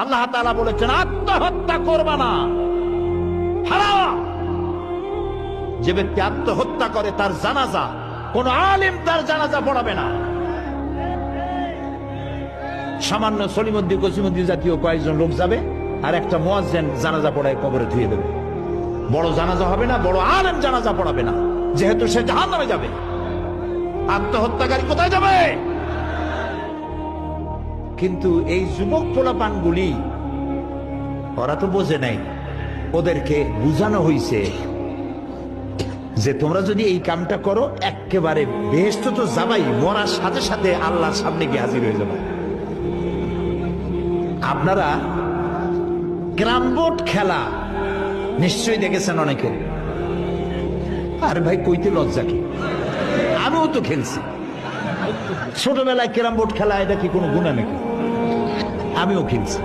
আল্লাহ তাআলা বলেছেন আত্মহত্যা করবা না, হারাম। যে ব্যক্তি আত্মহত্যা করে তার জানাজা কোন আলেম তার জানাজা পড়াবে না। সামান্য সলিমুদ্দিন কসিমুদ্দিন জাতীয় কয়েকজন লোক যাবে, আর একটা মুয়াজ্জিন জানাজা পড়ায় কবরে ধুয়ে দেবে। বড় জানাজা হবে না, বড় আলেম জানাজা পড়াবে না, যেহেতু সে জাহান্নামে যাবে। আত্মহত্যাকারী কোথায় যাবে? কিন্তু এই যুবক পোলাপানগুলি ওরা তো বোঝে নাই, ওদেরকে বুঝানো হইছে যে তোমরা যদি এই কামটা করো একেবারে বেহেশত তো যাবাই, মরার সাথে সাথে আল্লাহর সামনে গিয়ে হাজির হয়ে যাবে। আপনারা ক্যারাম বোর্ড খেলা নিশ্চয়ই দেখেছেন অনেকে। আর ভাই কইতে লজ্জা কি, আমিও তো খেলছি ছোটবেলায় ক্যারাম বোর্ড খেলা। এটা কি কোনো গুনাহ নাকি? আমিও খেলছি।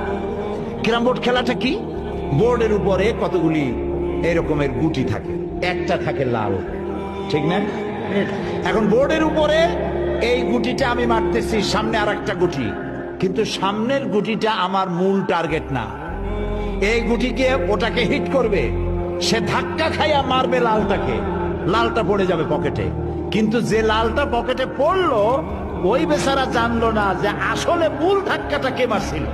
ক্যারাম বোর্ড খেলাটা কি? বোর্ডের উপরে কতগুলি এরকমের গুটি থাকে, একটা থাকে লাল, ঠিক না? এখন বোর্ডের উপরে এই গুটিটা আমি মারতেছি, সামনে আর একটা গুটি, কিন্তু সামনের গুটিটা আমার মূল টার্গেট না। এই গুটিকে ওটাকে হিট করবে, সে ধাক্কা খাইয়া মারবে লালটাকে, লালটা পড়ে যাবে পকেটে। কিন্তু যে লালটা পকেটে পড়লো ওই বেচারা জানলো না যে আসলে মূল ধাক্কাটা কে মারছিল।